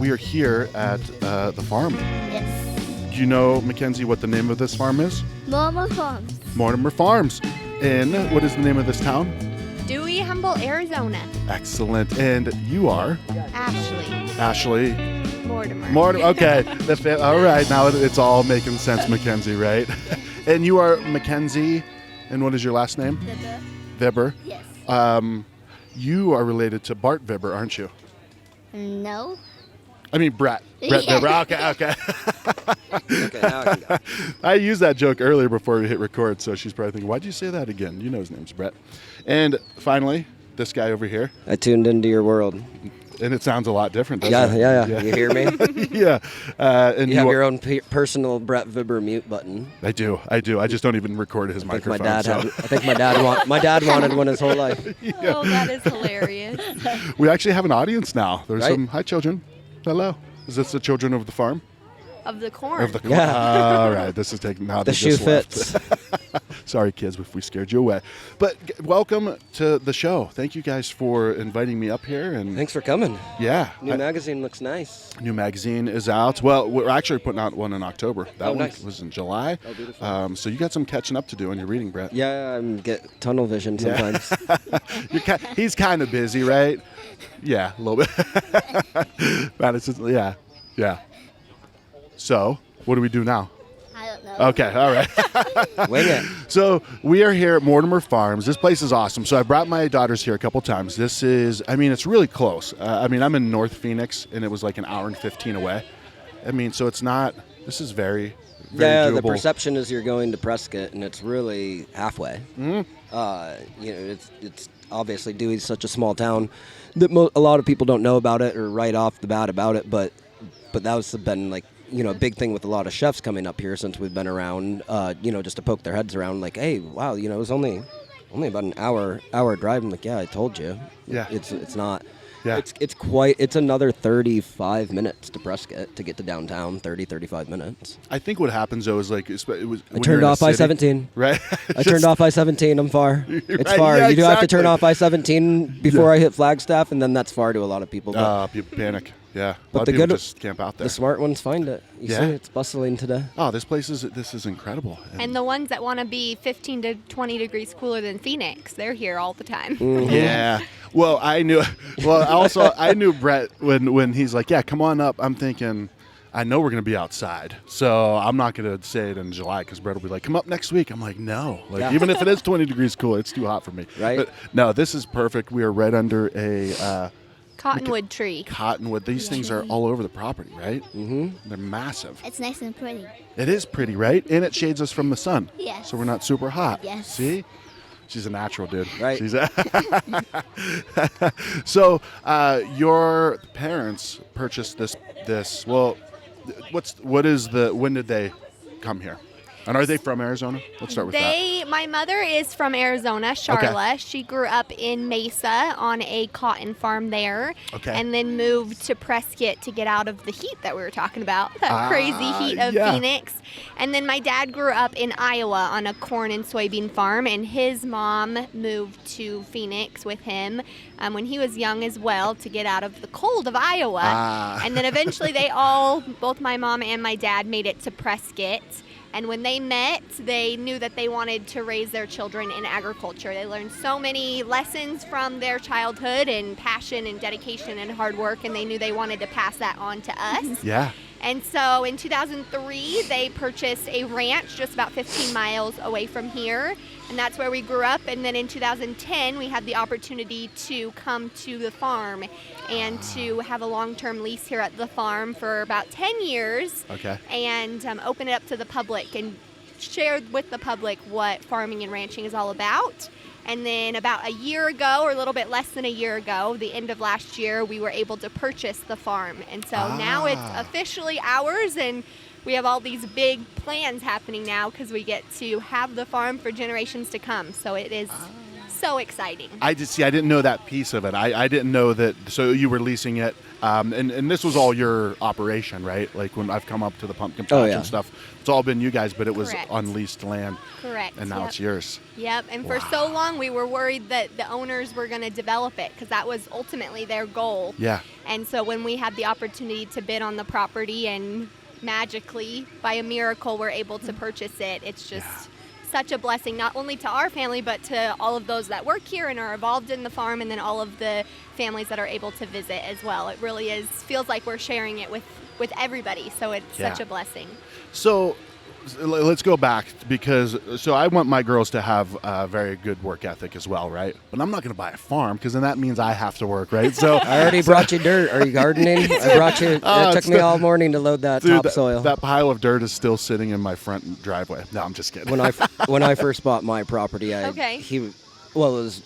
we are here at the farm. Yes. Do you know, Mackenzie, what the name of this farm is? Mortimer Farms. Mortimer Farms. And what is the name of this town? Dewey, Humboldt, Arizona. Excellent. And you are? Ashley. Mortimer. Okay. All right. Now it's all making sense, Mackenzie, right? And you are Mackenzie. And what is your last name? Weber. Weber. Yes. You are related to Bart Weber, aren't you? No. I mean, Brett. Brett Yeah. Weber. Okay. Okay, now I can go. I used that joke earlier before we hit record, so she's probably thinking, why'd you say that again? You know his name's Brett. And finally, this guy over here. I tuned into your world. And it sounds a lot different, doesn't it? Yeah. You hear me? Yeah. And You have your own personal Brett Weber mute button. I do. I just don't even record his I think microphone. my dad wanted one his whole life. Oh, that is hilarious. We actually have an audience now. There's Right? some. Hi, children. Hello. Is this the children of the farm? Of the corn. Of the corn. Yeah. All right. This is taking now. The they shoe just left. fits. Sorry, kids, if we scared you away. But welcome to the show. Thank you guys for inviting me up here. And Thanks for coming. yeah, New magazine looks nice. new magazine is out. Well, we're actually putting out one in October. That one nice. was in July. Oh, beautiful. So you got some catching up to do in your reading, Brett. Yeah, I get tunnel vision sometimes. He's kind of busy, right? Yeah, a little bit. Man, it's just, yeah. So, what do we do now? I don't know. Okay, all right. Wing it. So we are here at Mortimer Farms. This place is awesome. So I brought my daughters here a couple times. This is, it's really close. I'm in North Phoenix, and it was like an hour and 15 away. So it's not, this is very, very Yeah, doable. the perception is you're going to Brisket, and it's really halfway. Mm-hmm. It's obviously Dewey's such a small town that a lot of people don't know about it or right off the bat about it, but that was been like, a big thing with a lot of chefs coming up here since we've been around, just to poke their heads around like, hey, wow, it was only about an hour drive. I'm like, yeah, I told you. Yeah. It's not. Yeah. It's another 35 minutes to Brisket to get to downtown, 35 minutes. I think what happens, though, is like, it was. I turned off I-17. Right? I turned off I-17. I'm far. It's Right, far. yeah, You do have to exactly. turn off I-17 before I hit Flagstaff, and then that's far to a lot of people. But People panic. Yeah. A lot But of the people good- just camp out there. the smart ones find it. You Yeah. see, it's bustling today. Oh, this is incredible. And the ones that want to be 15 to 20 degrees cooler than Phoenix, they're here all the time. Yeah. Well, I knew Brett when he's like, yeah, come on up. I'm thinking, I know we're going to be outside. So I'm not going to say it in July because Brett will be like, come up next week. I'm like, no. Even if it is 20 degrees cooler, it's too hot for me. Right. But no, this is perfect. We are right under a Cottonwood tree. cottonwood. These things are all over the property, right? Mm-hmm. They're massive. It's nice and pretty. It is pretty, right? And it shades us from the sun. Yes. So we're not super hot. Yes. See? She's a natural, dude. Right. So your parents purchased this. Well, when did they come here? And are they from Arizona? Let's start with that. My mother is from Arizona, Charla. She grew up in Mesa on a cotton farm there. Okay. And then moved to Prescott to get out of the heat that we were talking about, that crazy heat of yeah. Phoenix. And then my dad grew up in Iowa on a corn and soybean farm, and his mom moved to Phoenix with him when he was young as well to get out of the cold of Iowa. And then eventually both my mom and my dad made it to Prescott. And when they met, they knew that they wanted to raise their children in agriculture. They learned so many lessons from their childhood and passion and dedication and hard work, and they knew they wanted to pass that on to us. Yeah. And so in 2003, they purchased a ranch just about 15 miles away from here, and that's where we grew up. And then in 2010, we had the opportunity to come to the farm and to have a long-term lease here at the farm for about 10 years. Okay. And open it up to the public and share with the public what farming and ranching is all about. And then about a year ago, or a little bit less than a year ago, the end of last year, we were able to purchase the farm. And so now it's officially ours, and we have all these big plans happening now because we get to have the farm for generations to come. So it is so exciting. I didn't know that piece of it. I didn't know that. So you were leasing it, and this was all your operation, right? Like when I've come up to the pumpkin patch and stuff, it's all been you guys, but it was Correct. on leased land. Correct. And now it's yours. Yep. And for so long, we were worried that the owners were going to develop it because that was ultimately their goal. Yeah. And so when we had the opportunity to bid on the property and magically, by a miracle, we're able to purchase it, it's just such a blessing, not only to our family, but to all of those that work here and are involved in the farm, and then all of the families that are able to visit as well. It really feels like we're sharing it with everybody, so it's such a blessing. So let's go back, because I want my girls to have a very good work ethic as well, right? But I'm not going to buy a farm, because then that means I have to work, right? So I already brought you dirt. Are you gardening? I brought you. It took me all morning to load that topsoil. That pile of dirt is still sitting in my front driveway. No, I'm just kidding. When I first bought my property, it was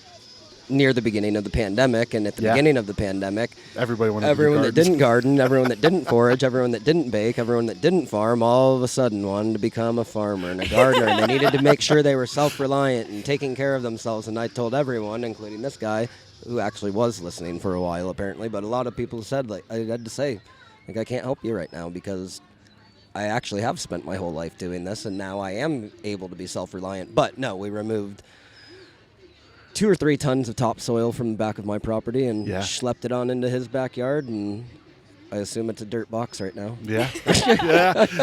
near the beginning of the pandemic, and at the beginning of the pandemic, everyone that didn't garden, everyone that didn't forage, everyone that didn't bake, everyone that didn't farm, all of a sudden wanted to become a farmer and a gardener, and they needed to make sure they were self-reliant and taking care of themselves. And I told everyone, including this guy, who actually was listening for a while apparently, but a lot of people said, like, I had to say, like, I can't help you right now because I actually have spent my whole life doing this, and now I am able to be self-reliant. But no, we removed 2 or 3 tons of topsoil from the back of my property and schlepped it on into his backyard, and I assume it's a dirt box right now. Yeah.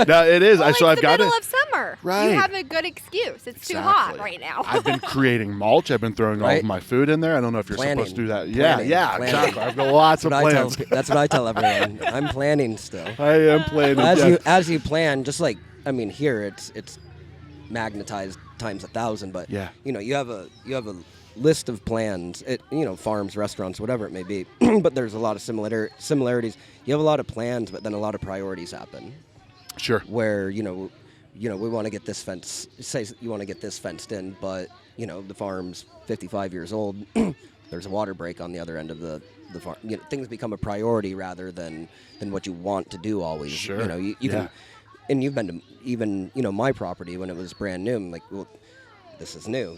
No, it is. Well, so I've got it. It's the middle of summer. Right. You have a good excuse. It's too hot right now. I've been creating mulch. I've been throwing all of my food in there. I don't know if you're supposed to do that. Planning. Exactly. I've got lots of plans. That's what I tell everyone. I'm planning still. I am planning. As you plan, just like, I mean, here it's magnetized times 1,000, but you have a list of plans, farms, restaurants, whatever it may be, but there's a lot of similarities. You have a lot of plans, but then a lot of priorities happen. Sure. Where, we want to get this fence, say you want to get this fenced in, but, the farm's 55 years old, there's a water break on the other end of the farm. Things become a priority rather than what you want to do always. Sure. You can, and you've been to even, my property when it was brand new. I'm like, well, this is new.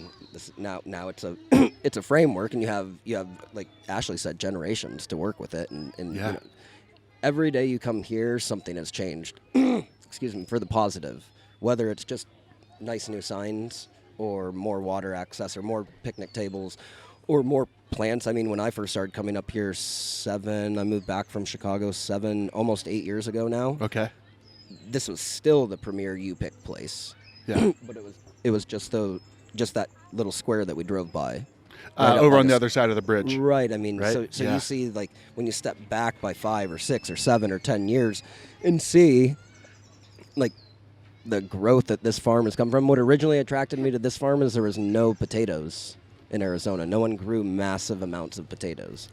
Now it's a it's a framework, and you have like Ashley said, generations to work with it, and every day you come here, something has changed. Excuse me, for the positive. Whether it's just nice new signs, or more water access, or more picnic tables, or more plants. I mean, when I first started coming up here, I moved back from Chicago almost 8 years ago now. Okay. This was still the premier U-Pick place. Yeah. But it was just that little square that we drove by. Over on the other side of the bridge. Right. I mean, so you see, like, when you step back by 5 or 6 or 7 or 10 years and see, like, the growth that this farm has come from. What originally attracted me to this farm is there was no potatoes in Arizona. No one grew massive amounts of potatoes.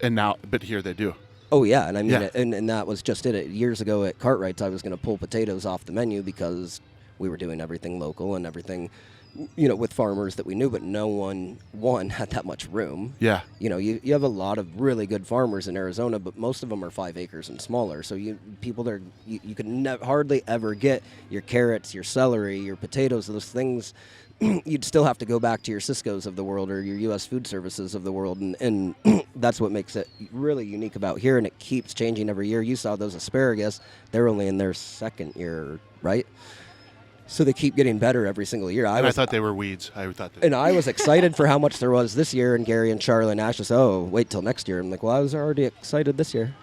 But here they do. Oh, yeah. And I mean, and that was just it. Years ago at Cartwright's, I was going to pull potatoes off the menu because we were doing everything local and everything, with farmers that we knew, but no one had that much room. Yeah. You have a lot of really good farmers in Arizona, but most of them are 5 acres and smaller. So you could hardly ever get your carrots, your celery, your potatoes, those things. You'd still have to go back to your Cisco's of the world or your U.S. Food Services of the world, and that's what makes it really unique about here, and it keeps changing every year. You saw those asparagus. They're only in their 2nd year, right? So they keep getting better every single year. I thought they were weeds. And I was excited for how much there was this year, and Gary and Charlie and Ash said, oh, wait till next year. I'm like, well, I was already excited this year.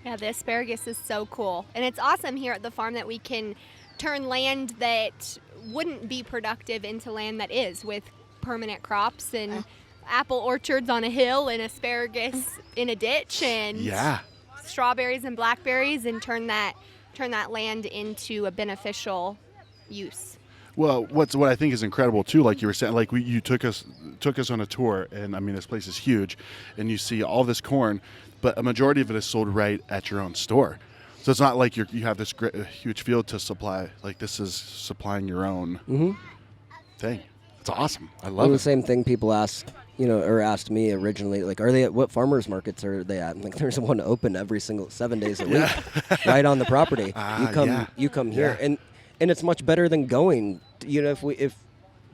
Yeah, the asparagus is so cool. And it's awesome here at the farm that we can turn land that wouldn't be productive into land that is, with permanent crops and apple orchards on a hill and asparagus in a ditch and strawberries and blackberries, and turn that land into a beneficial use. Well, what I think is incredible too, like you were saying, like you took us on a tour, and I mean, this place is huge, and you see all this corn, but a majority of it is sold right at your own store. So it's not like you have this huge field to supply. Like, this is supplying your own thing. It's awesome. I love it. The same thing people ask, or asked me originally, like, what farmers markets are they at? I'm like, there's one open every single 7 days a week, right on the property. You come here, and it's much better than going. If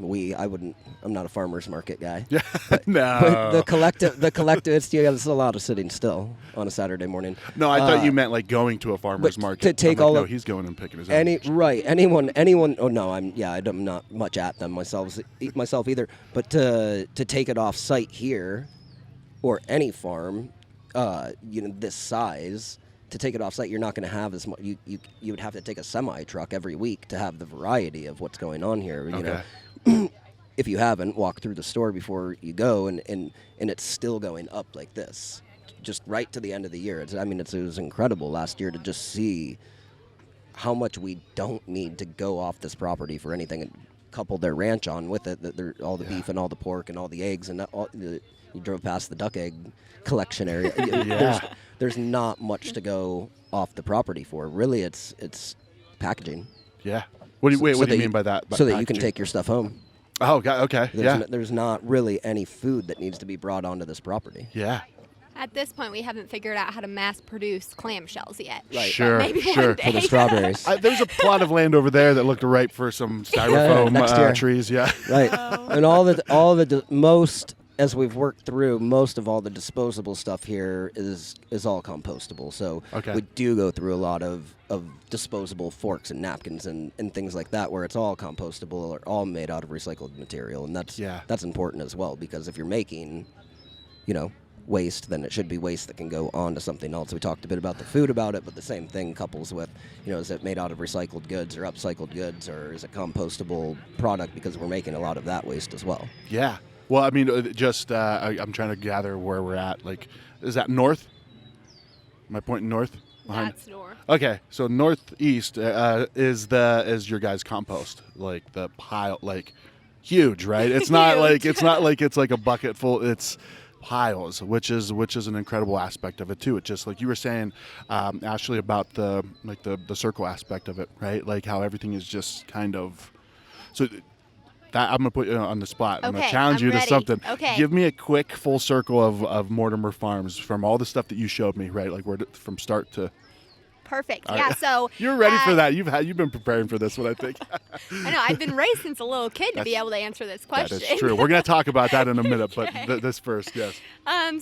I'm not a farmer's market guy. Yeah. But No. the collective, it's a lot of sitting still on a Saturday morning. No, I thought you meant like going to a farmer's but market. to take I'm like, all no, of- he's going and picking his Any own. right, anyone. Oh no, I'm not much at them myself either. But to take it off site here, or any farm, this size, to take it off site, you're not going to have as much. You would have to take a semi truck every week to have the variety of what's going on here. You Okay. know, if you haven't, walk through the store before you go, and it's still going up like this, just right to the end of the year. It was incredible last year to just see how much we don't need to go off this property for anything, and couple their ranch on with it. All the beef and all the pork and all the eggs and you drove past the duck egg collection area. Yeah. There's not much to go off the property for. Really, it's packaging. Yeah. What do you So mean by that? So that you can packaging? take your stuff home. Oh, God. Okay. There's not really any food that needs to be brought onto this property. Yeah. At this point, we haven't figured out how to mass produce clamshells yet. Right. Sure. Maybe Sure. one For the day. strawberries. There's a plot of land over there that looked ripe for some styrofoam next year. trees. Yeah. Right. And most, as we've worked through, most of all the disposable stuff here is all compostable. So Okay. we do go through a lot of disposable forks and napkins and things like that, where it's all compostable or all made out of recycled material. And that's important as well, because if you're making, waste, then it should be waste that can go on to something else. We talked a bit about the food about it, but the same thing couples with, is it made out of recycled goods or upcycled goods, or is it compostable product, because we're making a lot of that waste as well. Yeah. Well, I mean, I'm trying to gather where we're at. Like, is that north? Am I pointing north? That's north. Okay, so northeast is your guys' compost, like the pile, like huge, right? It's not like it's like a bucket full. It's piles, which is an incredible aspect of it too. It's just like you were saying, Ashley, about the circle aspect of it, right? Like how everything is just kind of so. That, I'm gonna put you on the spot. I'm gonna Okay, challenge I'm you to ready. something. Okay. Give me a quick full circle of Mortimer Farms from all the stuff that you showed me, right? Like from start to. Perfect. All Yeah. right. So You're ready for that. You've been preparing for this one, I think. I know I've been raised since a little kid to be able to answer this question. That is true. We're gonna talk about that in a minute, but this first, yes.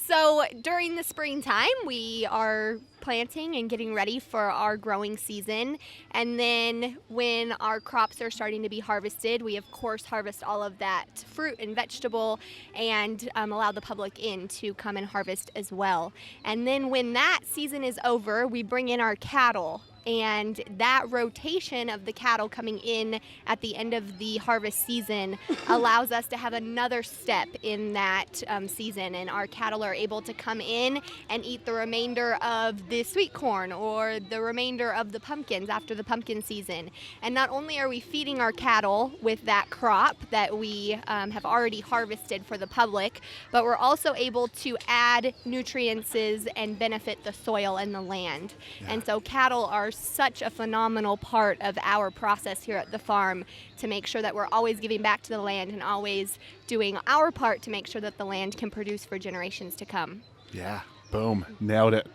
So during the springtime, we are planting and getting ready for our growing season. And then when our crops are starting to be harvested, we of course harvest all of that fruit and vegetable and allow the public in to come and harvest as well. And then when that season is over, we bring in our cattle. And that rotation of the cattle coming in at the end of the harvest season allows us to have another step in that season. And our cattle are able to come in and eat the remainder of the sweet corn or the remainder of the pumpkins after the pumpkin season. And not only are we feeding our cattle with that crop that we have already harvested for the public, but we're also able to add nutrients and benefit the soil and the land. Yeah. And so cattle are such a phenomenal part of our process here at the farm to make sure that we're always giving back to the land and always doing our part to make sure that the land can produce for generations to come. Yeah. Boom. Nailed it.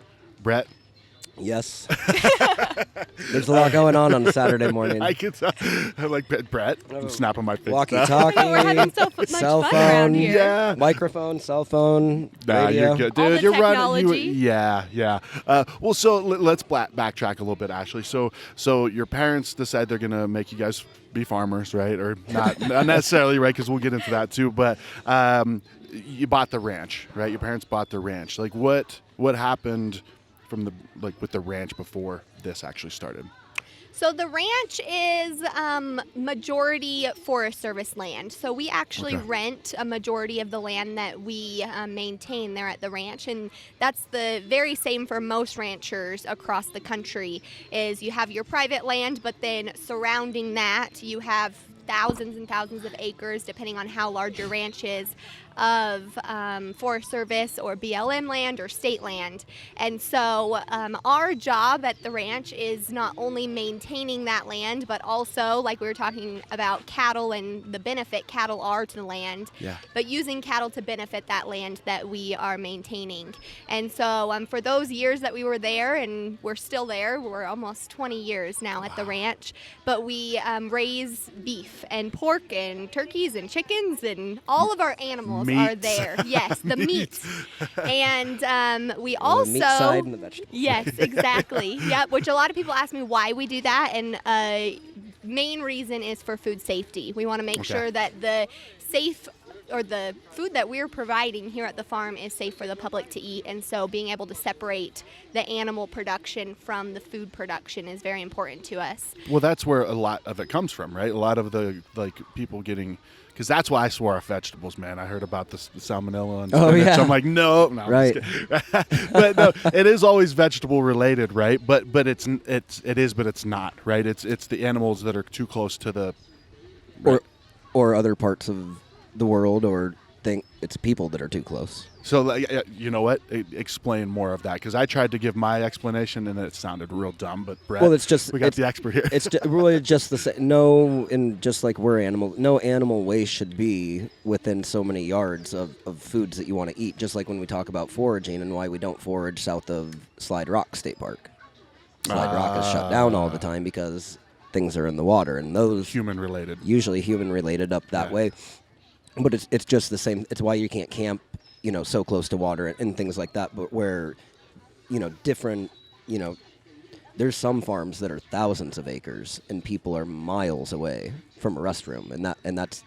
Brett? Yes. There's a lot going on a Saturday morning. I can tell. I like Brett. I'm snapping my face. Walkie-talkie, We're having so much cell fun around phone, here. Yeah. microphone, cell phone, Nah, radio. you're good, All dude. the You're technology. running. Yeah. Well, so let's backtrack a little bit, Ashley. So your parents decide they're gonna make you guys be farmers, right? Or not necessarily, right? Because we'll get into that too. But you bought the ranch, right? Your parents bought the ranch. Like what happened from with the ranch before this actually started? So the ranch is majority Forest Service land. So we actually rent a majority of the land that we maintain there at the ranch. And that's the very same for most ranchers across the country, is you have your private land, but then surrounding that you have thousands and thousands of acres, depending on how large your ranch is, of Forest Service or BLM land or state land. And so our job at the ranch is not only maintaining that land, but also, like we were talking about cattle and the benefit cattle are to the land, but using cattle to benefit that land that we are maintaining. And so for those years that we were there, and we're still there, we're almost 20 years now at the ranch, but we raise beef and pork and turkeys and chickens, and all of our animals are there. Yes, the meat. And we also... The meat side and the vegetables. Yes, exactly. Yep, which a lot of people ask me why we do that, and main reason is for food safety. We want to make sure that the food that we're providing here at the farm is safe for the public to eat, and so being able to separate the animal production from the food production is very important to us. Well, that's where a lot of it comes from, right? A lot of the people getting, because that's why I swore off vegetables, man. I heard about the salmonella and spinach. I'm like, no, right. But no, it is always vegetable related, right? But it's not, right? It's the animals that are too close to the or other parts of the world, or think it's people that are too close. So you know what? Explain more of that, because I tried to give my explanation and it sounded real dumb. But Brett, well, it's just we got the expert here. It's really just the same. No, and just like no animal waste should be within so many yards of foods that you want to eat. Just like when we talk about foraging and why we don't forage south of Slide Rock State Park. Slide Rock is shut down all the time because things are in the water, and those usually human related up that way. But it's just the same. It's why you can't camp, so close to water and things like that. But where, different, there's some farms that are thousands of acres and people are miles away from a restroom, and that's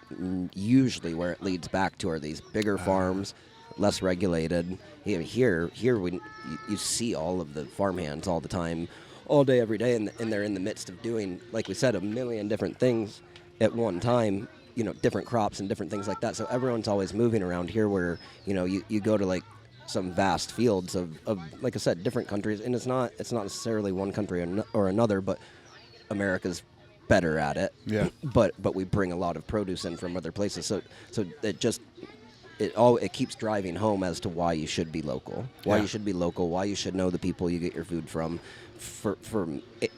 usually where it leads back to are these bigger farms, less regulated. Here you see all of the farmhands all the time, all day, every day, and they're in the midst of doing, like we said, a million different things at one time. Different crops and different things like that. So everyone's always moving around here where, you go to like some vast fields of, like I said, different countries. And it's not necessarily one country or another, but America's better at it. Yeah. But we bring a lot of produce in from other places. So it keeps driving home as to why you should be local, why you should know the people you get your food from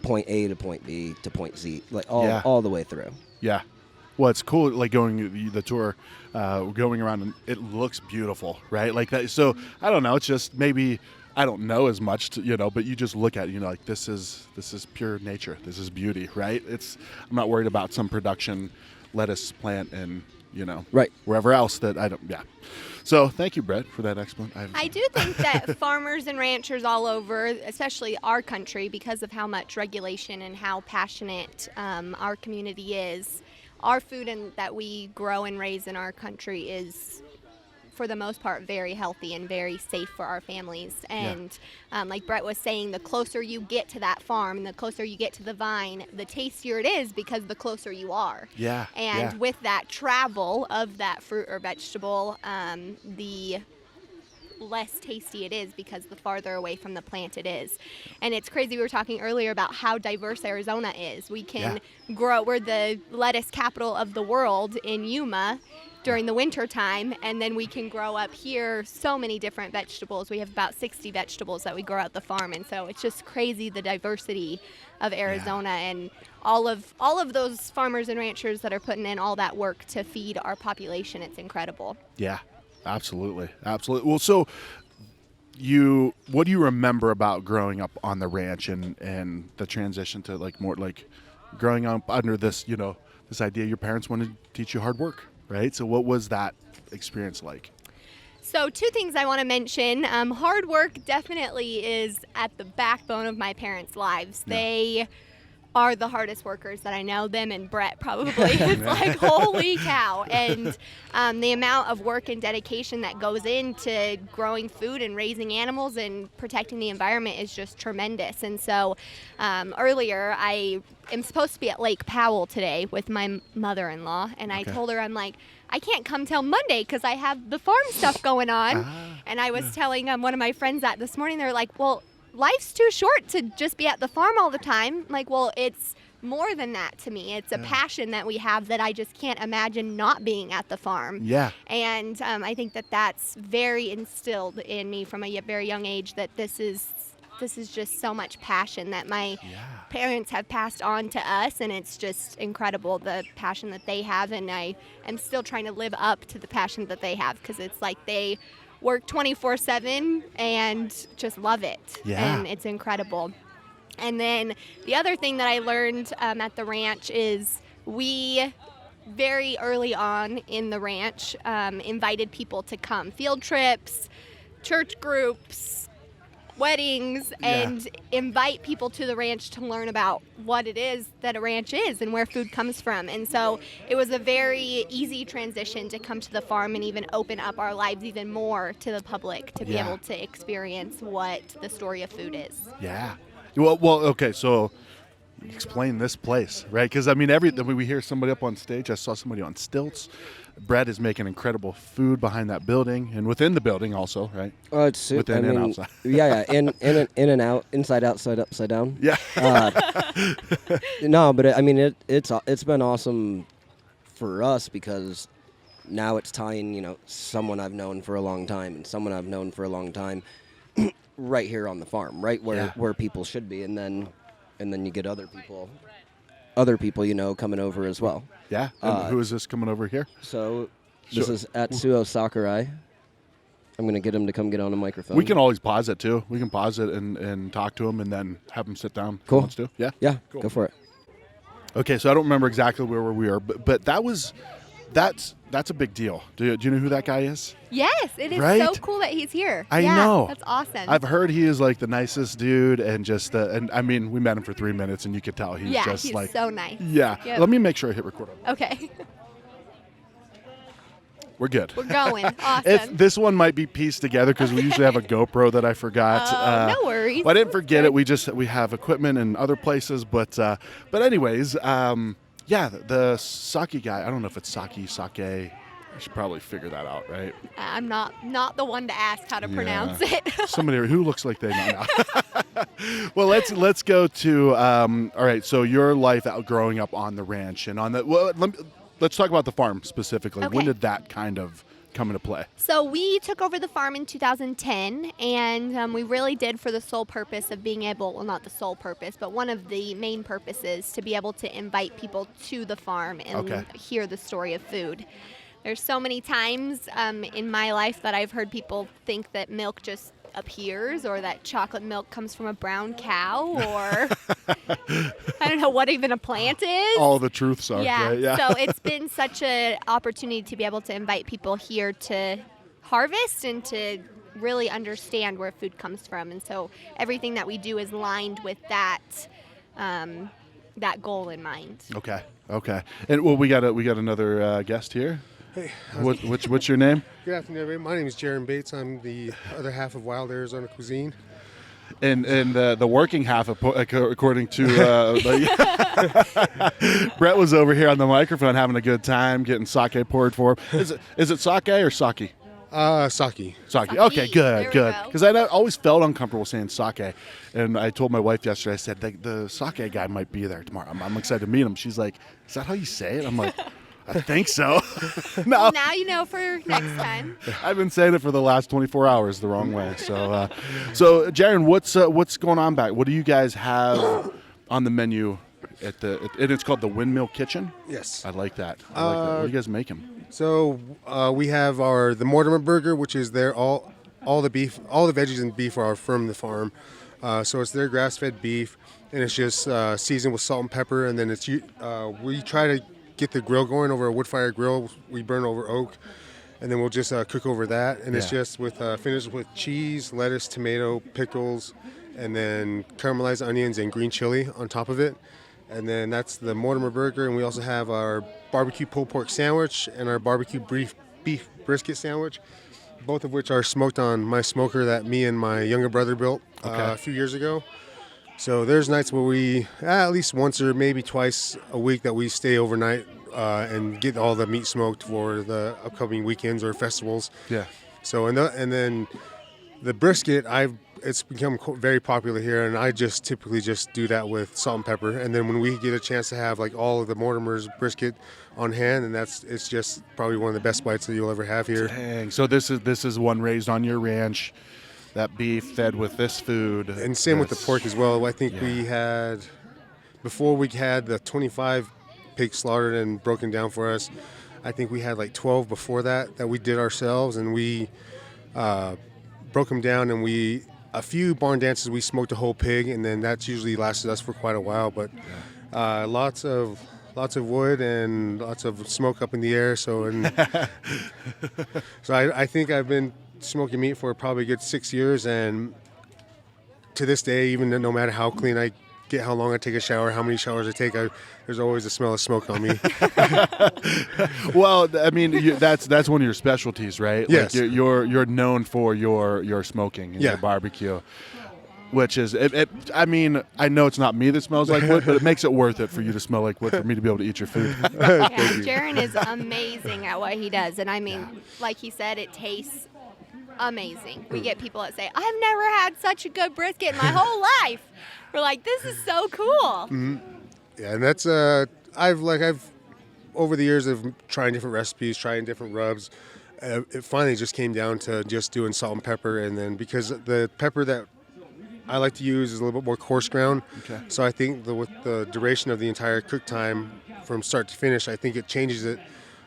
point A to point B to point Z, like all the way through. Yeah. Well, it's cool, like going the tour, going around, and it looks beautiful, right? Like that. So I don't know. It's just maybe I don't know as much, but you just look at it, like this is pure nature. This is beauty, right? I'm not worried about some production lettuce plant and right wherever else that I don't. Yeah. So thank you, Brett, for that explanation. I do think that farmers and ranchers all over, especially our country, because of how much regulation and how passionate our community is. Our food that we grow and raise in our country is, for the most part, very healthy and very safe for our families. And like Brett was saying, the closer you get to that farm and the closer you get to the vine, the tastier it is because the closer you are. Yeah. And with that travel of that fruit or vegetable, the less tasty it is because the farther away from the plant it is. And it's crazy, we were talking earlier about how diverse Arizona is. We can grow, we're the lettuce capital of the world in Yuma during the winter time, and then we can grow up here so many different vegetables. We have about 60 vegetables that we grow at the farm, and so it's just crazy the diversity of Arizona and all of those farmers and ranchers that are putting in all that work to feed our population. It's incredible. Yeah. Absolutely. Well, so what do you remember about growing up on the ranch and the transition to like more like growing up under this, this idea your parents wanted to teach you hard work, right? So what was that experience like? So 2 things I want to mention. Hard work definitely is at the backbone of my parents' lives. Yeah. They are the hardest workers that I know, them and Brett probably. It's like, holy cow. And the amount of work and dedication that goes into growing food and raising animals and protecting the environment is just tremendous. And so earlier, I am supposed to be at Lake Powell today with my mother-in-law, and I told her, I'm like, I can't come till Monday because I have the farm stuff going on. And I was telling one of my friends that this morning. They're like, well, life's too short to just be at the farm all the time. Like, well, it's more than that to me. It's a passion that we have that I just can't imagine not being at the farm. Yeah. And I think that that's very instilled in me from a very young age, that this is just so much passion that my parents have passed on to us, and it's just incredible, the passion that they have, and I am still trying to live up to the passion that they have, because it's like they work 24/7 and just love it. Yeah. And it's incredible. And then the other thing that I learned at the ranch is we very early on in the ranch invited people to come. Field trips, church groups, weddings, and invite people to the ranch to learn about what it is that a ranch is and where food comes from. And so it was a very easy transition to come to the farm and even open up our lives even more to the public to be able to experience what the story of food is. Yeah. Well, okay, so explain this place, right? Because, I mean, we hear somebody up on stage. I saw somebody on stilts. Brett is making incredible food behind that building and within the building also, right? Oh, it's within and outside. Yeah, in and out, inside, outside, upside down. Yeah. No, but it's been awesome for us, because now it's tying, someone I've known for a long time and someone I've known for a long time right here on the farm, right where people should be, and then you get other people, coming over as well. Yeah. And who is this coming over here? So this is Atsuo Sakurai. I'm going to get him to come get on a microphone. We can always pause it, too. We can pause it and talk to him and then have him sit down. Cool. If he wants to. Yeah? Yeah, Cool. Go for it. Okay, so I don't remember exactly where we are, but that's a big deal. Do you know who that guy is? Yes, it is Right? so cool that he's here. I know. That's awesome. I've heard he is like the nicest dude, and just and I mean, we met him for 3 minutes, and you could tell he's just he's like so nice. Yeah. Yep. Let me make sure I hit record. Okay. We're good. We're going. Awesome. This one might be pieced together because we usually have a GoPro that I forgot. No worries. Well, I didn't forget it. We have equipment in other places, but anyways, the sake guy. I don't know if it's sake. I should probably figure that out, right? I'm not the one to ask how to pronounce it. Somebody who looks like they know now. Well, let's go to all right. So your life out growing up on the ranch and on the let's talk about the farm specifically. Okay. When did that kind of come into play? So we took over the farm in 2010, and we really did for the sole purpose of being able, well, not the sole purpose, but one of the main purposes, to be able to invite people to the farm and hear the story of food. There's so many times in my life that I've heard people think that milk just appears, or that chocolate milk comes from a brown cow, or I don't know what even a plant is. All the truths are. Yeah. Right? Yeah. So it's been such an opportunity to be able to invite people here to harvest and to really understand where food comes from. And so everything that we do is lined with that goal in mind. Okay. And well, we got another guest here. Hey, What's your name? good afternoon, everybody. My name is Jaron Bates. I'm the other half of Wild Arizona Cuisine. And the working half, according to Brett, was over here on the microphone having a good time, getting sake poured for him. Is it sake or sake? Sake. Sake. Okay, There good. we go. Because I always felt uncomfortable saying sake, and I told my wife yesterday. I said the sake guy might be there tomorrow. I'm excited to meet him. She's like, "Is that how you say it?" I'm like, "I think so." No, Well, now you know for next time. I've been saying it for the last 24 hours the wrong way. So, Jaron, what's going on back? What do you guys have on the menu it's called the Windmill Kitchen? Yes. I like that. What are you guys making? So we have the Mortimer Burger, which is all the beef, all the veggies and beef are from the farm. So it's their grass-fed beef, and it's just seasoned with salt and pepper. And then we try to get the grill going over a wood fire grill. We burn over oak, and then we'll just cook over that. And it's just finished with cheese, lettuce, tomato, pickles, and then caramelized onions and green chili on top of it. And then that's the Mortimer Burger. And we also have our barbecue pulled pork sandwich and our barbecue beef brisket sandwich, both of which are smoked on my smoker that me and my younger brother built a few years ago. So there's nights where we, at least once or maybe twice a week, that we stay overnight and get all the meat smoked for the upcoming weekends or festivals. Yeah. So and then the brisket, I've it's become very popular here, and I just typically just do that with salt and pepper. And then when we get a chance to have like all of the Mortimer's brisket on hand, and it's just probably one of the best bites that you'll ever have here. Dang. So this is one raised on your ranch, that beef fed with this food. And same with the pork as well. I think we had, before we had the 25 pigs slaughtered and broken down for us, I think we had like 12 before that we did ourselves, and we broke them down, and a few barn dances we smoked a whole pig, and then that's usually lasted us for quite a while. But lots of wood and lots of smoke up in the air. So I think I've been smoking meat for probably a good 6 years, and to this day, even no matter how clean I get, how long I take a shower, how many showers I take, there's always a smell of smoke on me. Well, I mean, that's one of your specialties, right? Yes. Like you're known for your smoking and your barbecue, which is I mean, I know it's not me that smells like wood, but it makes it worth it for you to smell like wood for me to be able to eat your food. Yeah, Jaron is amazing at what he does, and I mean, like he said, it tastes amazing. We get people that say, "I've never had such a good brisket in my whole life." We're like, "This is so cool." Mm-hmm. Yeah, and that's I've over the years of trying different recipes, trying different rubs, it finally just came down to just doing salt and pepper, and then because the pepper that I like to use is a little bit more coarse ground, so I think with the duration of the entire cook time from start to finish, I think it changes it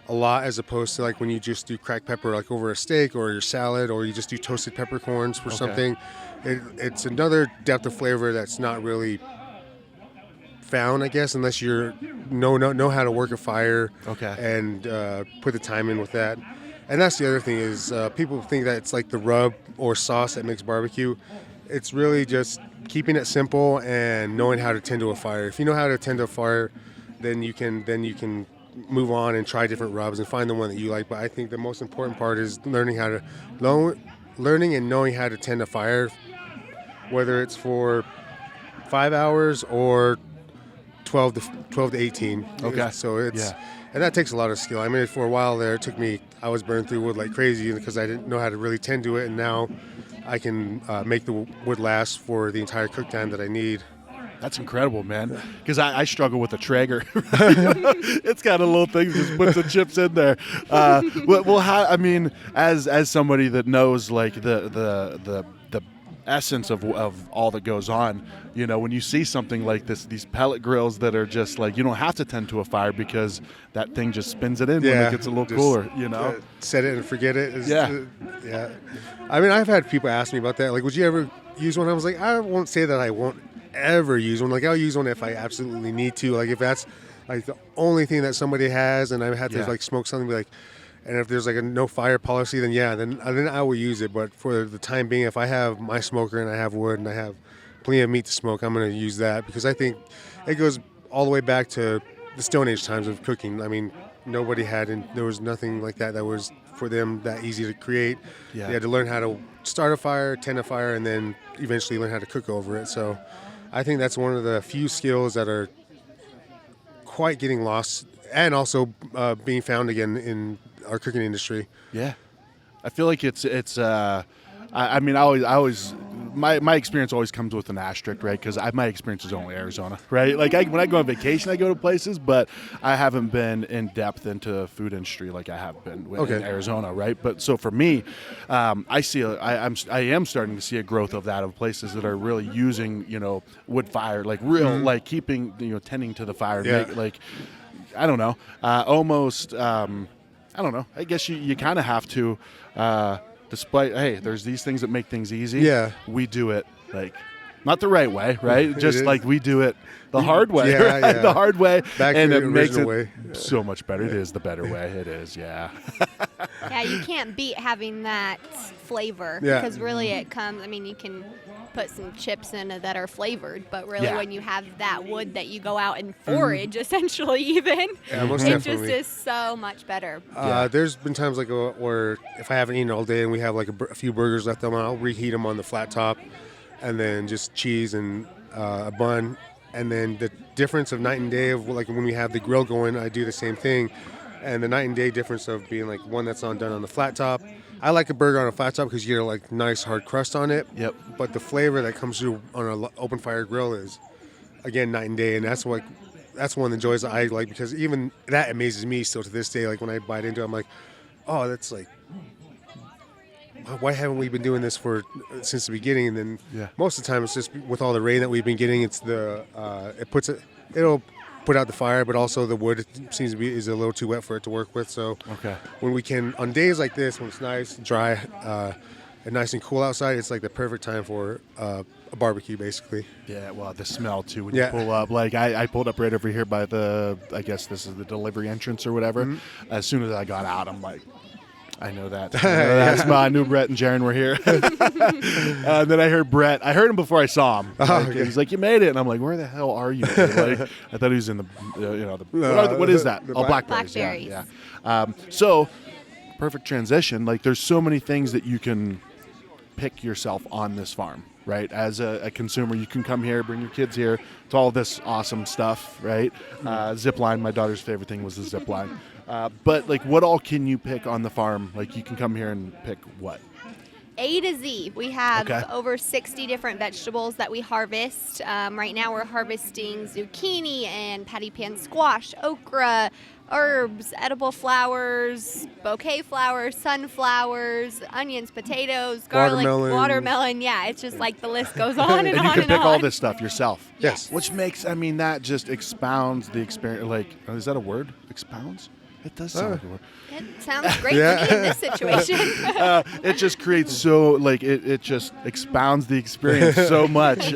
a lot, as opposed to like when you just do cracked pepper like over a steak or your salad, or you just do toasted peppercorns for something. It's another depth of flavor that's not really found, I guess, unless you know how to work a fire and put the time in with that. And that's the other thing is people think that it's like the rub or sauce that makes barbecue. It's really just keeping it simple and knowing how to tend to a fire. If you know how to tend to a fire, then you can move on and try different rubs and find the one that you like. But I think the most important part is learning and knowing how to tend a fire, whether it's for 5 hours or 12 to 18. So it's and that takes a lot of skill. I mean, for a while there, it took me. I was burning through wood like crazy because I didn't know how to really tend to it, and now I can make the wood last for the entire cook time that I need. That's incredible, man. Because I struggle with the Traeger. It's got a little thing, just put some chips in there. Well, I mean, as somebody that knows like the essence of all that goes on, you know, when you see something like this, these pellet grills that are just like, you don't have to tend to a fire because that thing just spins it in when it gets a little cooler, you know. Set it and forget it. Yeah. I mean, I've had people ask me about that. Like, would you ever use one? I was like, I won't say that I won't ever use one. Like, I'll use one if I absolutely need to. Like, if that's like the only thing that somebody has and I have to like smoke something, be like, and if there's like a no fire policy, then then I will use it. But for the time being, if I have my smoker and I have wood and I have plenty of meat to smoke, I'm going to use that, because I think it goes all the way back to the Stone Age times of cooking. I mean, nobody had, and there was nothing like that was for them that easy to create. They had to learn how to start a fire, tend a fire, and then eventually learn how to cook over it. So I think that's one of the few skills that are quite getting lost, and also being found again in our cooking industry. Yeah, I feel like it's. I mean, I always my experience always comes with an asterisk, right? Because my experience is only Arizona, right? Like when I go on vacation, I go to places, but I haven't been in depth into food industry like I have been in Arizona, right? But so for me, I am starting to see a growth of that, of places that are really using, you know, wood fire, like real, like keeping, you know, tending to the fire, make, like, I don't know, almost. I don't know. I guess you kind of have to, despite, hey, there's these things that make things easy. Yeah. We do it, like, not the right way, right? Just like we do it the hard way, right? The hard way. Back and to it the makes it way. so much better. It is the better way. It is, yeah. Yeah, you can't beat having that flavor, Yeah. because really it comes, I mean, you can put some chips in it that are flavored, but really when you have that wood that you go out and forage, essentially, even, most it definitely. just is so much better. There's been times like where if I haven't eaten all day and we have like a few burgers left on, I'll reheat them on the flat top, and then just cheese and a bun. And then the difference of night and day of like when we have the grill going, I do the same thing. And the night and day difference of being like one that's done on the flat top I like a burger on a flat top because you get a like nice hard crust on it. Yep. But the flavor that comes through on an open fire grill is, again, night and day, and that's one of the joys that I like, because even that amazes me still to this day. Like when I bite into it, I'm like, oh, that's like, why haven't we been doing this since the beginning? And then most of the time it's just with all the rain that we've been getting, it's it'll put out the fire, but also the wood seems to be is a little too wet for it to work with. So when we can, on days like this, when it's nice, dry, and nice and cool outside, it's like the perfect time for a barbecue, basically. Yeah, well, the smell too when you pull up. Like I pulled up right over here by I guess this is the delivery entrance or whatever. Mm-hmm. As soon as I got out, I'm like, I know that. That smell. I knew Brett and Jaron were here. And then I heard Brett. I heard him before I saw him. He's like, "You made it," and I'm like, "Where the hell are you?" Like, I thought he was in the, what is that? Blackberries. Blackberries. Yeah. So, perfect transition. Like, there's so many things that you can pick yourself on this farm, right? As a consumer, you can come here, bring your kids here to all this awesome stuff, right? Zip line. My daughter's favorite thing was the zip line. But like, what all can you pick on the farm? Like, you can come here and pick what? A to Z. We have over 60 different vegetables that we harvest. Right now we're harvesting zucchini and patty pan squash, okra, herbs, edible flowers, bouquet flowers, sunflowers, onions, potatoes, garlic, watermelon. Yeah, it's just like the list goes on and on and on. And you can pick all this stuff yourself. Yes. Which makes, that just expounds the experience. Like, is that a word? Expounds? It does sound like a word. It sounds great to me in this situation. It just creates it just expounds the experience so much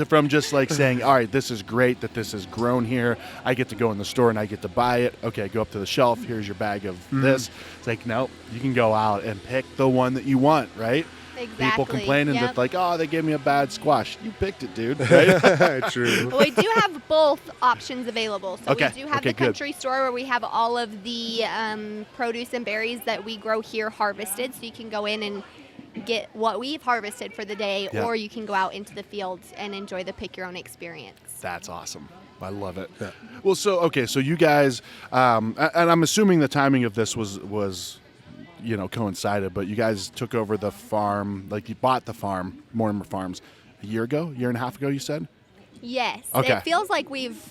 from just like saying, all right, this is great that this is grown here. I get to go in the store and I get to buy it. Okay, go up to the shelf. Here's your bag of this. It's like, no, you can go out and pick the one that you want, right? Exactly. People complaining that like, oh, they gave me a bad squash. You picked it, dude. Right? True. Well, we do have both options available. So we do have the country store where we have all of the produce and berries that we grow here harvested. So you can go in and get what we've harvested for the day, or you can go out into the fields and enjoy the pick your own experience. That's awesome. I love it. Yeah. Well, so you guys, and I'm assuming the timing of this was coincided, but you guys took over the farm, like you bought the farm, Mortimer Farms, a year and a half ago, you said? Yes. Okay. It feels like we've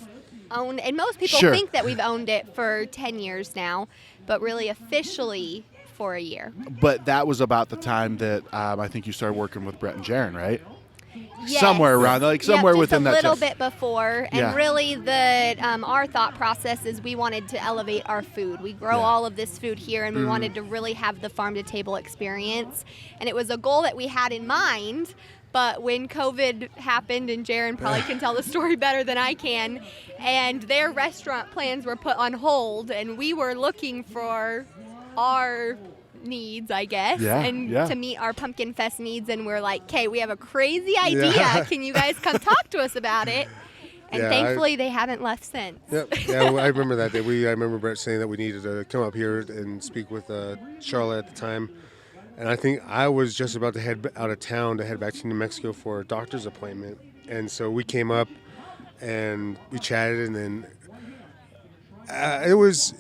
owned, and most people think that we've owned it for 10 years now, but really officially for a year. But that was about the time that I think you started working with Brett and Jaron, right? Yes. Somewhere around, somewhere within that. Just a little bit before, and really our thought process is we wanted to elevate our food. We grow all of this food here, and we wanted to really have the farm-to-table experience, and it was a goal that we had in mind. But when COVID happened, and Jaron probably can tell the story better than I can, and their restaurant plans were put on hold, and we were looking for our needs, I guess, to meet our Pumpkin Fest needs, and we're like, okay, we have a crazy idea. Can you guys come talk to us about it? And thankfully, they haven't left since. Yep. Yeah, I remember that day. I remember Brett saying that we needed to come up here and speak with Charlotte at the time. And I think I was just about to head out of town to head back to New Mexico for a doctor's appointment. And so we came up and we chatted, and then it was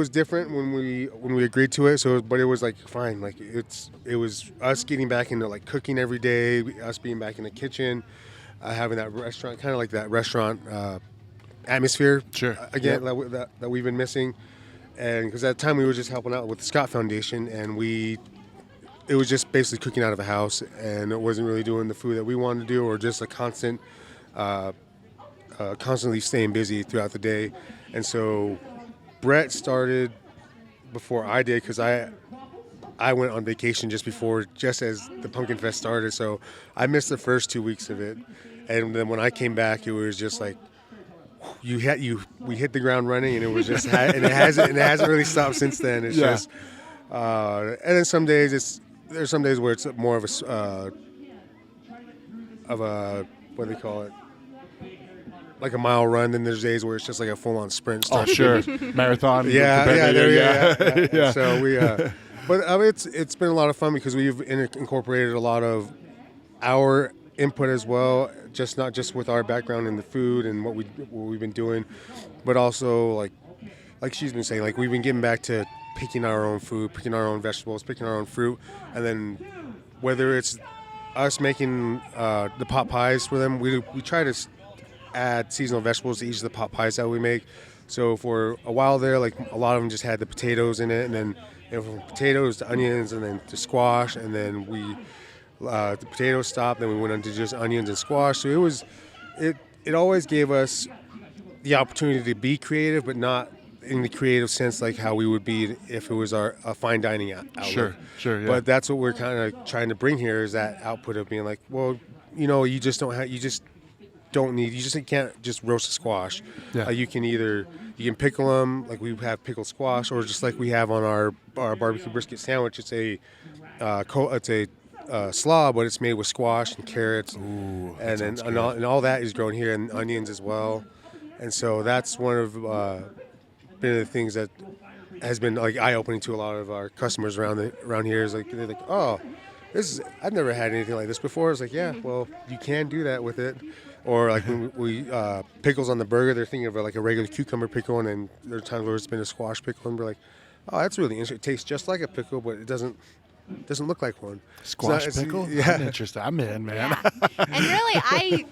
different when we agreed to it. But it was like fine. Like it was us getting back into like cooking every day, us being back in the kitchen, having that restaurant, kind of like that restaurant atmosphere. Sure. Again, that we've been missing, and because at the time we were just helping out with the Scott Foundation, and it was just basically cooking out of a house, and it wasn't really doing the food that we wanted to do, or just a constantly staying busy throughout the day. And so Brett started before I did, because I went on vacation just as the Pumpkin Fest started, so I missed the first 2 weeks of it. And then when I came back, it was just like we hit the ground running, and it was just and it hasn't really stopped since then. It's just and then some days there's some days where it's more of a what do they call it, like a mile run. Then there's days where it's just like a full-on sprint. Oh, sure. Marathon. Yeah. So we, but it's been a lot of fun because we've incorporated a lot of our input as well, not just with our background in the food and what we've been doing, but also like she's been saying, like we've been getting back to picking our own food, picking our own vegetables, picking our own fruit, and then whether it's us making the pot pies for them, we try to add seasonal vegetables to each of the pot pies that we make. So for a while there, like a lot of them just had the potatoes in it, and then from potatoes to onions, and then to squash, and then the potatoes stopped, then we went on to just onions and squash. So it always gave us the opportunity to be creative, but not in the creative sense like how we would be if it was a fine dining outlet. Sure, yeah. But that's what we're kind of trying to bring here, is that output of being like, well, you just can't just roast a squash. Yeah. You can pickle them, like we have pickled squash, or just like we have on our barbecue brisket sandwich. It's a slaw, but it's made with squash and carrots. Ooh, and all that is grown here, and onions as well. And so that's one of been the things that has been like eye-opening to a lot of our customers around here. Is like they're like, oh, I've never had anything like this before. It's like, yeah, well, you can do that with it. Or like when we pickles on the burger, they're thinking of like a regular cucumber pickle, and then there are times where it's been a squash pickle, and we're like, oh, that's really interesting. It tastes just like a pickle, but it doesn't look like one. Squash pickle? Yeah. I'm interested. I'm in, man. Yeah. And really,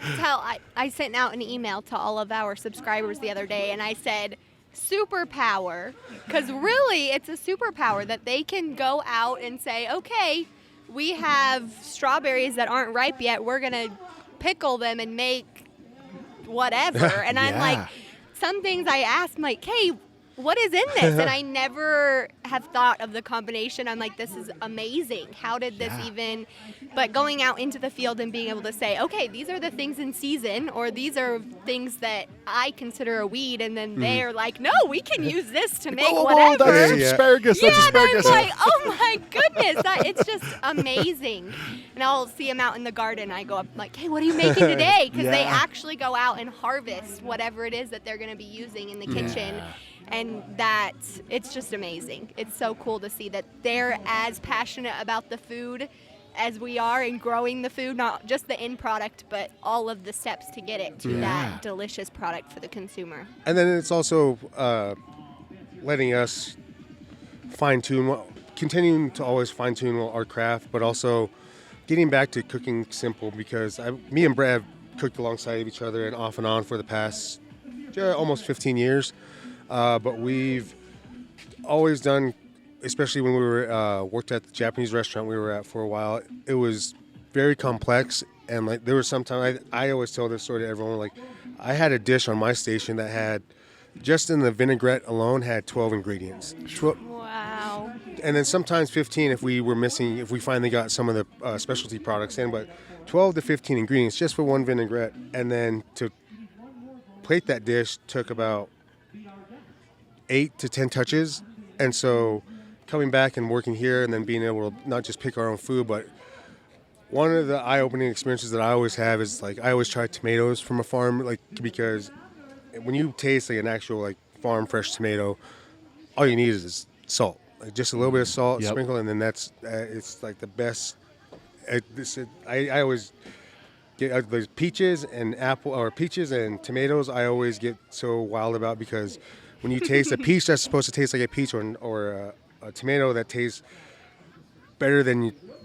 I sent out an email to all of our subscribers the other day, and I said, superpower, because really it's a superpower that they can go out and say, okay, we have strawberries that aren't ripe yet, we're going to pickle them and make whatever. And I'm like, some things I ask, I'm like, hey, what is in this? And I never have thought of the combination. I'm like, this is amazing. How did this even? But going out into the field and being able to say, okay, these are the things in season, or these are things that I consider a weed, and then they're like, no, we can use this to make whatever. That's asparagus. That's asparagus. And I'm like, oh my goodness, it's just amazing. And I'll see them out in the garden. I go up like, hey, what are you making today? Because they actually go out and harvest whatever it is that they're going to be using in the kitchen. And it's just amazing. It's so cool to see that they're as passionate about the food as we are in growing the food, not just the end product, but all of the steps to get it to that delicious product for the consumer. And then it's also letting us continuing to always fine-tune our craft, but also getting back to cooking simple, because me and Brad have cooked alongside of each other and off and on for the past almost 15 years. But we've always done, especially when we were worked at the Japanese restaurant we were at for a while, it was very complex. And like there was sometimes I always tell this story to everyone. Like I had a dish on my station that had, just in the vinaigrette alone, had 12 ingredients. Wow. And then sometimes 15 if we finally got some of the specialty products in. But 12 to 15 ingredients just for one vinaigrette. And then to plate that dish took about 8 to 10 touches. And so coming back and working here and then being able to not just pick our own food, but one of the eye-opening experiences that I always have is like I always try tomatoes from a farm, like because when you taste like an actual like farm fresh tomato, all you need is salt, like just a little bit of salt, sprinkle, and then that's it's like the best. I always get there's peaches and tomatoes. I always get so wild about, because when you taste a peach that's supposed to taste like a peach, or a tomato that tastes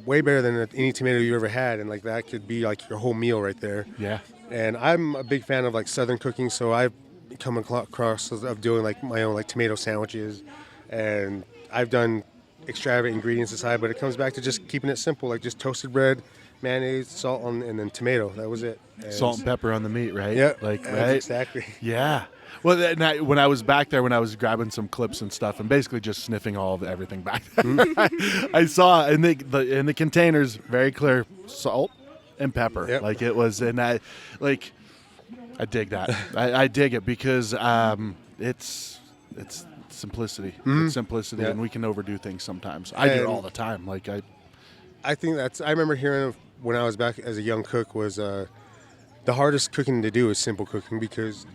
way better than any tomato you ever had, and like that could be like your whole meal right there. Yeah. And I'm a big fan of like Southern cooking, so I've come across of doing like my own like tomato sandwiches, and I've done extravagant ingredients aside, but it comes back to just keeping it simple, like just toasted bread, mayonnaise, salt, and then tomato. That was it. And salt and pepper on the meat, right? Yeah, right. Exactly. Yeah. Well, when I was back there, when I was grabbing some clips and stuff, and basically just sniffing all of everything back there, I saw in the containers very clear salt and pepper. Yep. Like it was, and I dig that. I dig it because it's simplicity. It's simplicity, and we can overdo things sometimes. I do it all the time. Like I think I remember hearing when I was back as a young cook was the hardest cooking to do is simple cooking, because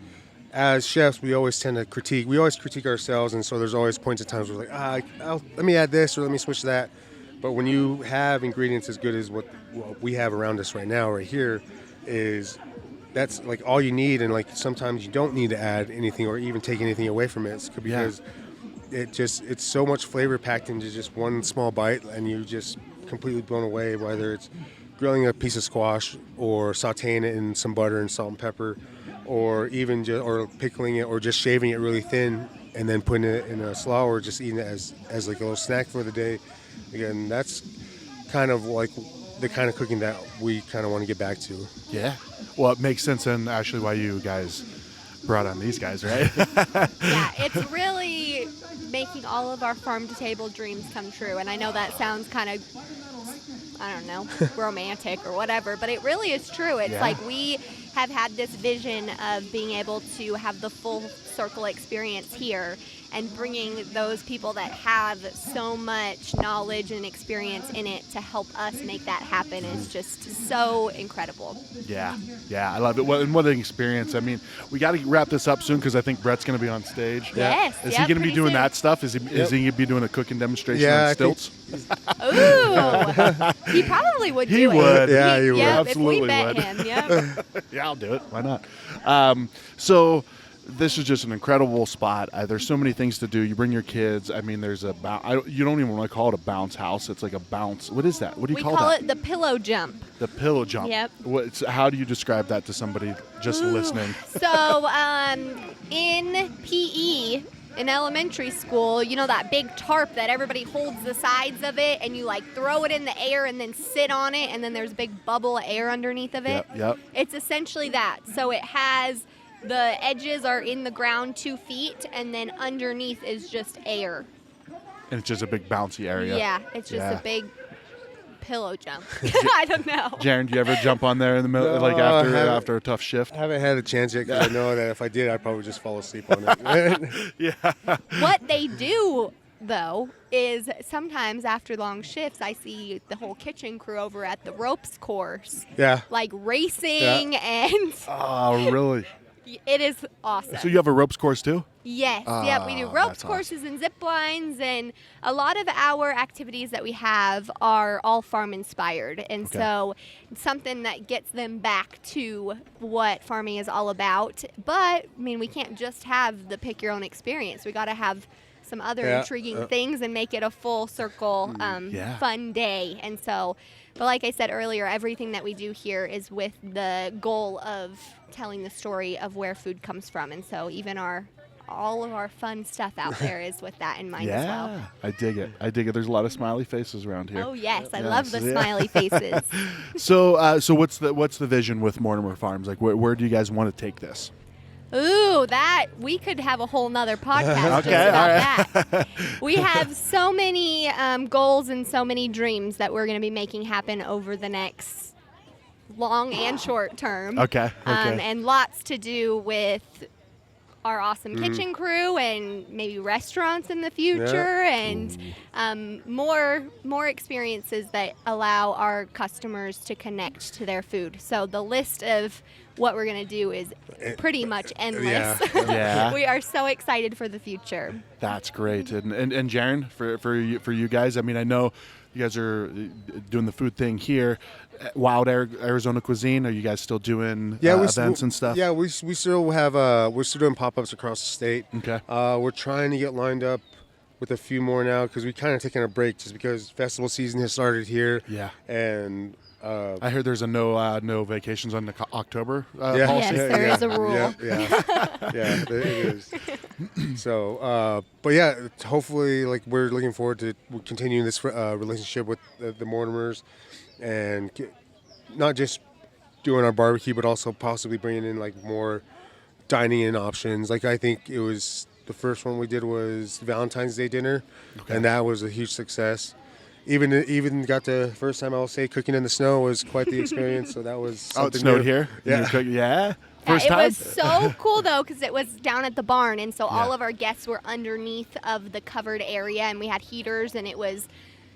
as chefs, we always tend to critique. We always critique ourselves, and so there's always points in times where we're like, let me add this or let me switch that. But when you have ingredients as good as what we have around us right now, right here, that's like all you need, and like sometimes you don't need to add anything or even take anything away from it. It's because it's so much flavor packed into just one small bite, and you're just completely blown away. Whether it's grilling a piece of squash or sautéing it in some butter and salt and pepper, or even or pickling it, or just shaving it really thin and then putting it in a slaw, or just eating it as like a little snack for the day. Again, that's kind of like the kind of cooking that we kind of want to get back to. Yeah. Well, it makes sense, and actually why you guys brought on these guys, right? Yeah, it's really making all of our farm-to-table dreams come true. And I know that sounds kind of, I don't know, romantic or whatever, but it really is true. It's like we have had this vision of being able to have the full circle experience here, and bringing those people that have so much knowledge and experience in it to help us make that happen is just so incredible. Yeah, I love it. And what an experience. I mean, we got to wrap this up soon because I think Brett's going to be on stage. Yes. Is he going to be doing that stuff? Is he going to be doing a cooking demonstration on stilts? Ooh. He probably would do it. He would. Yeah, he would. Yep, Absolutely if we bet would. him, yep. Yeah, I'll do it. Why not? So this is just an incredible spot. There's so many things to do. You bring your kids. I mean, there's you don't even want to call it a bounce house. It's like a bounce. What is that? What do you We call call that? it the pillow jump. The pillow jump. Yep. How do you describe that to somebody just listening? So in PE, in elementary school, you know that big tarp that everybody holds the sides of it, and you like throw it in the air and then sit on it, and then there's a big bubble of air underneath of it? Yep. It's essentially that. So it has, the edges are in the ground 2 feet, and then underneath is just air. And it's just a big bouncy area. Yeah, it's just Yeah. a big pillow jump. I don't know. Jaren, do you ever jump on there in the middle, No, like I haven't. after a tough shift? I haven't had a chance yet because I know that if I did, I'd probably just fall asleep on it. Yeah. What they do, though, is sometimes after long shifts, I see the whole kitchen crew over at the ropes course, Yeah. like racing, and Oh, really? it is awesome. So you have a ropes course too? Yes, yep, we do Oh, ropes that's courses and zip lines, and a lot of our activities that we have are all farm inspired, and so it's something that gets them back to what farming is all about. But I mean, we can't just have the pick your own experience. We got to have some other intriguing things and make it a full circle fun day. And so, but like I said earlier, everything that we do here is with the goal of telling the story of where food comes from, and so even all of our fun stuff out there is with that in mind as well. I dig it. There's a lot of smiley faces around here. Oh yes, I Yes, love the yeah. smiley faces. So what's the vision with Mortimer Farms? Like, where do you guys want to take this? Ooh, that we could have a whole nother podcast Okay, just about all that. We have so many goals and so many dreams that we're going to be making happen over the next long and short term. Okay. And lots to do with our awesome kitchen crew and maybe restaurants in the future, and more experiences that allow our customers to connect to their food. So the list of what we're going to do is pretty much endless. Yeah. We are so excited for the future. That's great. And Jaren, for you guys, I mean, I know you guys are doing the food thing here. Wild Arizona cuisine. Are you guys still doing events and stuff? Yeah, we still have we're still doing pop-ups across the state. Okay. We're trying to get lined up with a few more now because we kind of taken a break just because festival season has started here. Yeah. And I heard there's a no vacations on the October yeah, policy. Yes, there is a rule. Yeah, it is. So, but yeah, hopefully, like we're looking forward to continuing this relationship with the Mortimers, and not just doing our barbecue, but also possibly bringing in like more dining in options. Like I think it was the first one we did was Valentine's Day dinner, and that was a huge success. Even got the first time, I'll say, cooking in the snow was quite the experience. So that was something it snowed new. here? Yeah. Yeah? First It time? was so cool though because it was down at the barn, and so all of our guests were underneath of the covered area, and we had heaters, and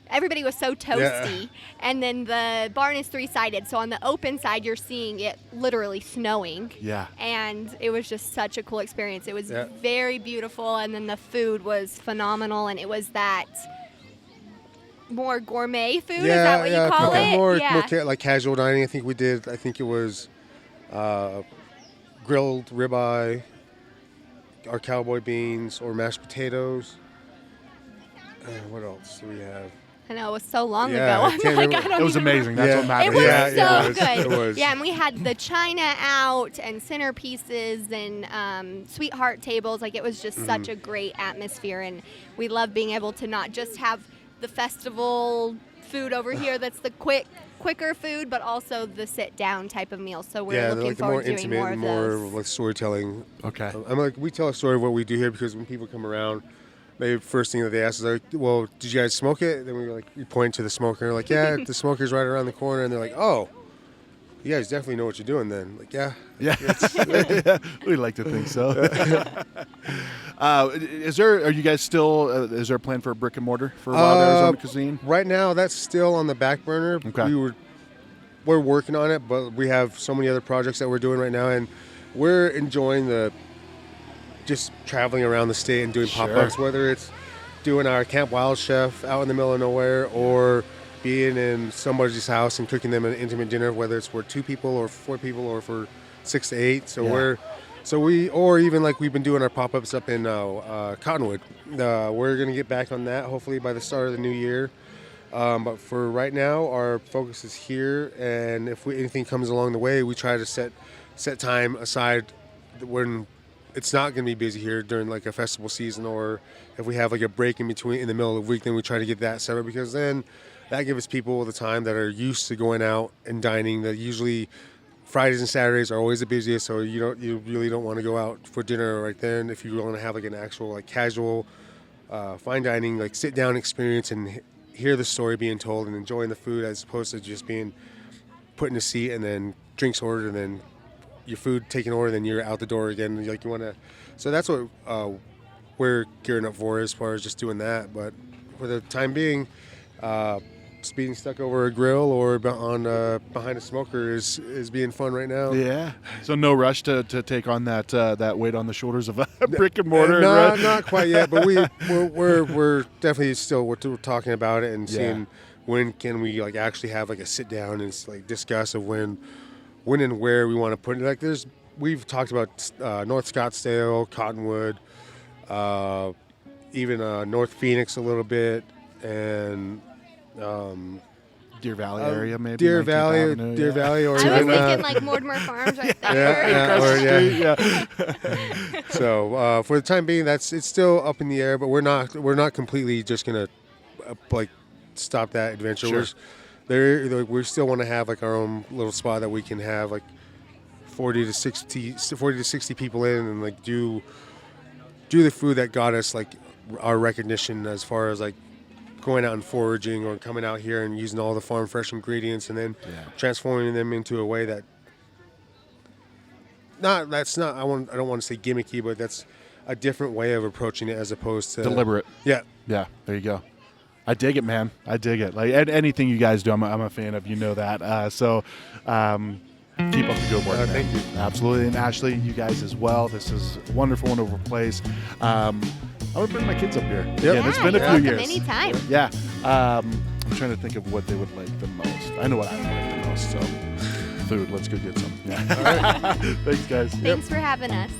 everybody was so toasty. Yeah. And then the barn is 3-sided, so on the open side you're seeing it literally snowing. Yeah. And it was just such a cool experience. It was very beautiful, and then the food was phenomenal, and it was that more gourmet food. Is that what you call it? More like casual dining. I think it was grilled ribeye, our cowboy beans, or mashed potatoes. What else do we have? I know it was so long Yeah, ago. I I'm can't like, remember. I don't It was even amazing. That's Yeah. what matters. It was Yeah, so yeah, good. it was. Yeah, and we had the china out and centerpieces and sweetheart tables. Like, it was just such a great atmosphere, and we love being able to not just have the festival food over here that's the quicker food, but also the sit-down type of meal. So we're Yeah, looking like the more forward to doing intimate more and of more those. like storytelling. Okay. I'm like, we tell a story of what we do here because when people come around, the first thing that they ask is like, "Well, did you guys smoke it?" Then we point to the smoker. We're like, "Yeah, the smoker's right around the corner." And they're like, "Oh, you guys definitely know what you're doing." Then, like, yeah, Yeah. We like to think so. Are you guys still, is there a plan for a brick and mortar for Wild Arizona Cuisine? right now that's still on the back burner. Okay. We're working on it, but we have so many other projects that we're doing right now, and we're enjoying the just traveling around the state and doing Sure. pop-ups, whether it's doing our Camp Wild Chef out in the middle of nowhere or being in somebody's house and cooking them an intimate dinner, whether it's for 2 people or 4 people or for 6 to 8. So Yeah. or even like we've been doing our pop-ups up in Cottonwood. We're going to get back on that hopefully by the start of the new year. But for right now, our focus is here, and if anything comes along the way, we try to set time aside when it's not going to be busy here during like a festival season, or if we have like a break in between in the middle of the week, then we try to get that set up, because then that gives people the time that are used to going out and dining. That usually Fridays and Saturdays are always the busiest, so you really don't want to go out for dinner right then. If you want to have like an actual like casual fine dining like sit down experience and hear the story being told and enjoying the food, as opposed to just being put in a seat and then drinks ordered and then your food taken order, then you're out the door again. Like you want to, so that's what we're gearing up for as far as just doing that. But for the time being, just being stuck over a grill or behind a smoker is being fun right now. Yeah. So no rush to take on that weight on the shoulders of a brick and mortar. No, right? not quite yet, but we're definitely still we're talking about it and seeing when can we like actually have like a sit down and like discuss of when and where we want to put it. Like we've talked about North Scottsdale, Cottonwood, even North Phoenix a little bit, and Deer Valley area, maybe. Deer 19th Valley, Avenue, Deer yeah. Valley, or I was even thinking like Mortimer Farms right there. Yeah. So for the time being, it's still up in the air, but we're not completely just gonna like stop that adventure. Sure. We still want to have like our own little spot that we can have like 40 to 60 people in and like do the food that got us like our recognition, as far as like going out and foraging or coming out here and using all the farm fresh ingredients and then transforming them into a way that I don't want to say gimmicky, but that's a different way of approaching it as opposed to Deliberate. Yeah. Yeah. There you go. I dig it, man. I dig it. Like anything you guys do, I'm a fan of. You know that. So keep up the good work, man. Thank you. Absolutely. And Ashley, you guys as well. This is a wonderful place. I'm gonna bring my kids up here. Yep. Again, it's been a you're few welcome years. anytime. Yeah. I'm trying to think of what they would like the most. I know what I would like the most. So food. Let's go get some. Yeah. All right. Thanks, guys. Thanks for having us.